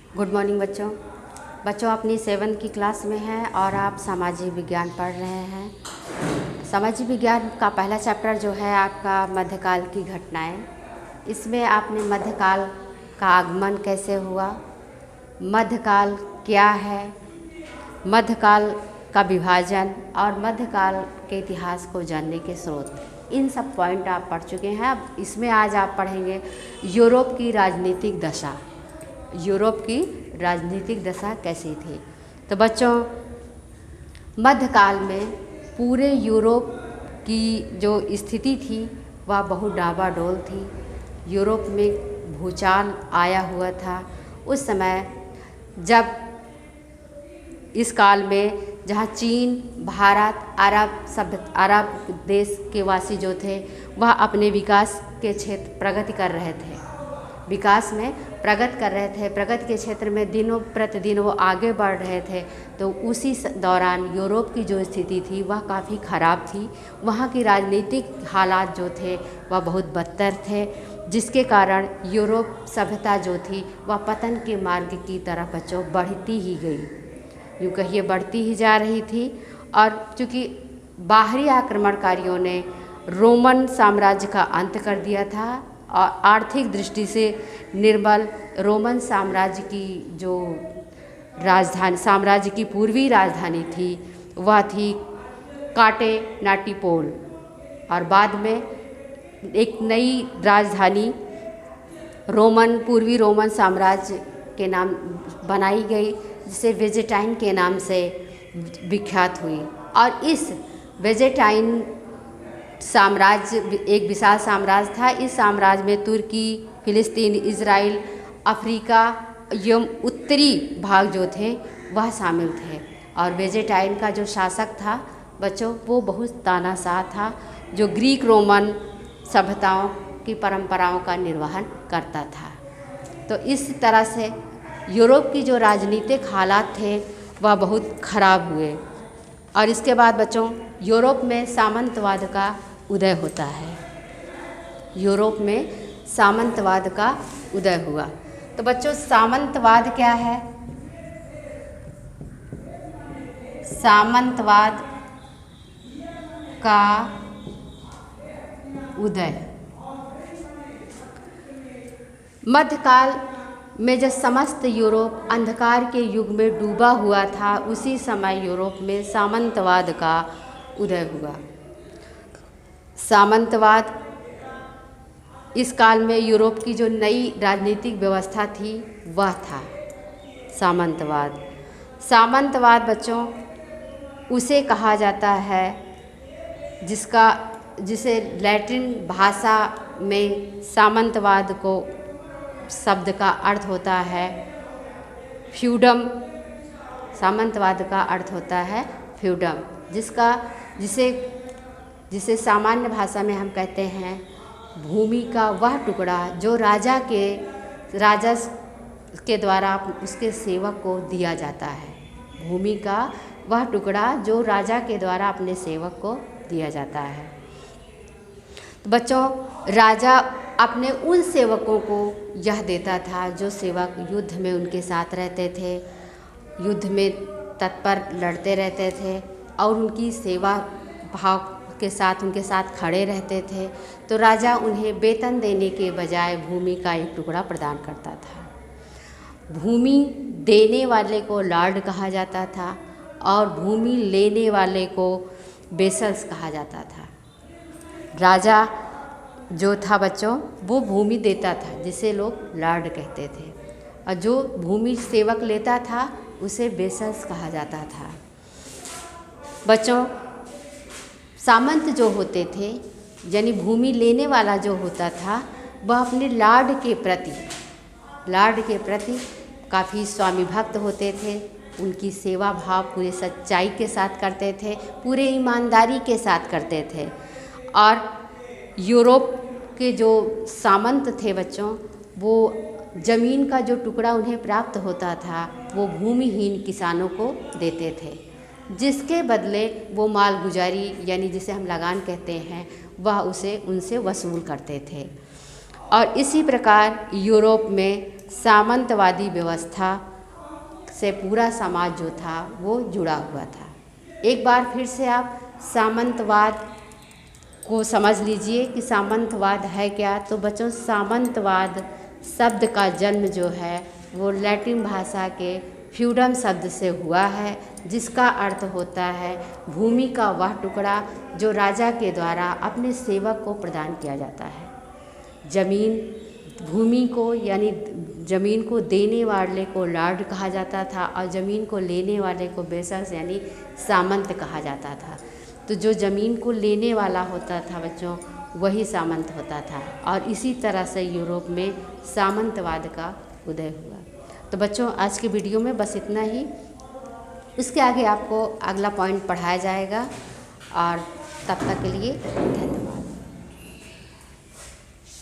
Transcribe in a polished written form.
Good morning बच्चों। बच्चों अपनी 7वीं की क्लास में हैं और आप सामाजिक विज्ञान पढ़ रहे हैं। सामाजिक विज्ञान का पहला चैप्टर जो है आपका मध्यकाल की घटनाएं। इसमें आपने मध्यकाल का आगमन कैसे हुआ, मध्यकाल क्या है, मध्यकाल का विभाजन और मध्यकाल के इतिहास को जानने के स्रोत, इन सब पॉइंट आप पढ़ चुके हैं। अब इसमें आज आप पढ़ेंगे यूरोप की राजनीतिक दशा। यूरोप की राजनीतिक दशा कैसी थी। तो बच्चों मध्यकाल में पूरे यूरोप की जो स्थिति थी वह बहुत डावाडोल थी। यूरोप में भूचाल आया हुआ था उस समय, जब इस काल में जहाँ चीन, भारत, अरब देश के वासी जो थे वह अपने विकास के क्षेत्र प्रगति कर रहे थे, विकास में प्रगति कर रहे थे, प्रगति के क्षेत्र में दिनों प्रतिदिन वो आगे बढ़ रहे थे। तो उसी दौरान यूरोप की जो स्थिति थी वह काफ़ी ख़राब थी। वहाँ की राजनीतिक हालात जो थे वह बहुत बदतर थे, जिसके कारण यूरोप सभ्यता जो थी वह पतन के मार्ग की तरफ बच्चों बढ़ती ही गई, यूँ कहिए बढ़ती ही जा रही थी। और चूँकि बाहरी आक्रमणकारियों ने रोमन साम्राज्य का अंत कर दिया था और आर्थिक दृष्टि से निर्बल रोमन साम्राज्य की जो राजधानी, साम्राज्य की पूर्वी राजधानी थी वह थी कांस्टेंटिनोपल, और बाद में एक नई राजधानी पूर्वी रोमन साम्राज्य के नाम बनाई गई, जिसे विजेंटाइन के नाम से विख्यात हुई। और इस विजेंटाइन साम्राज्य एक विशाल साम्राज्य था। इस साम्राज्य में तुर्की, फिलिस्तीन, इजराइल, अफ्रीका एवं उत्तरी भाग जो थे वह शामिल थे। और विजेंटाइन का जो शासक था बच्चों वो बहुत तानाशाह था, जो ग्रीक रोमन सभ्यताओं की परंपराओं का निर्वहन करता था। तो इस तरह से यूरोप की जो राजनीतिक हालात थे वह बहुत खराब हुए। और इसके बाद बच्चों यूरोप में सामंतवाद का उदय होता है। यूरोप में सामंतवाद का उदय हुआ। तो बच्चों सामंतवाद क्या है? सामंतवाद का उदय मध्यकाल में जब समस्त यूरोप अंधकार के युग में डूबा हुआ था, उसी समय यूरोप में सामंतवाद का उदय हुआ। सामंतवाद इस काल में यूरोप की जो नई राजनीतिक व्यवस्था थी वह था सामंतवाद। सामंतवाद बच्चों उसे कहा जाता है जिसे लैटिन भाषा में सामंतवाद को शब्द का अर्थ होता है फ्यूडम। सामंतवाद का अर्थ होता है फ्यूडम, जिसे सामान्य भाषा में हम कहते हैं भूमि का वह टुकड़ा जो राजा के द्वारा उसके सेवक को दिया जाता है। भूमि का वह टुकड़ा जो राजा के द्वारा अपने सेवक को दिया जाता है। तो बच्चों राजा अपने उन सेवकों को यह देता था जो सेवक युद्ध में उनके साथ रहते थे, युद्ध में तत्पर लड़ते रहते थे और उनकी सेवा भाव के साथ उनके साथ खड़े रहते थे। तो राजा उन्हें वेतन देने के बजाय भूमि का एक टुकड़ा प्रदान करता था। भूमि देने वाले को लॉर्ड कहा जाता था और भूमि लेने वाले को बेसल्स कहा जाता था। राजा जो था बच्चों वो भूमि देता था, जिसे लोग लॉर्ड कहते थे, और जो भूमि सेवक लेता था उसे बेसल्स कहा जाता था। बच्चों सामंत जो होते थे, यानी भूमि लेने वाला जो होता था, वह अपने लॉर्ड के प्रति काफ़ी स्वामी भक्त होते थे। उनकी सेवा भाव पूरे सच्चाई के साथ करते थे, पूरे ईमानदारी के साथ करते थे। और यूरोप के जो सामंत थे बच्चों, वो ज़मीन का जो टुकड़ा उन्हें प्राप्त होता था वो भूमिहीन किसानों को देते थे, जिसके बदले वो मालगुजारी यानी जिसे हम लगान कहते हैं वह उनसे वसूल करते थे। और इसी प्रकार यूरोप में सामंतवादी व्यवस्था से पूरा समाज जो था वो जुड़ा हुआ था। एक बार फिर से आप सामंतवाद को समझ लीजिए कि सामंतवाद है क्या। तो बच्चों, सामंतवाद शब्द का जन्म जो है वो लैटिन भाषा के फ्यूडम शब्द से हुआ है, जिसका अर्थ होता है भूमि का वह टुकड़ा जो राजा के द्वारा अपने सेवक को प्रदान किया जाता है। जमीन, भूमि को यानी ज़मीन को देने वाले को लॉर्ड कहा जाता था और ज़मीन को लेने वाले को बेसर्स यानी सामंत कहा जाता था। तो जो ज़मीन को लेने वाला होता था बच्चों, वही सामंत होता था। और इसी तरह से यूरोप में सामंतवाद का उदय हुआ। तो बच्चों, आज के वीडियो में बस इतना ही। उसके आगे आपको अगला पॉइंट पढ़ाया जाएगा और तब तक के लिए धन्यवाद।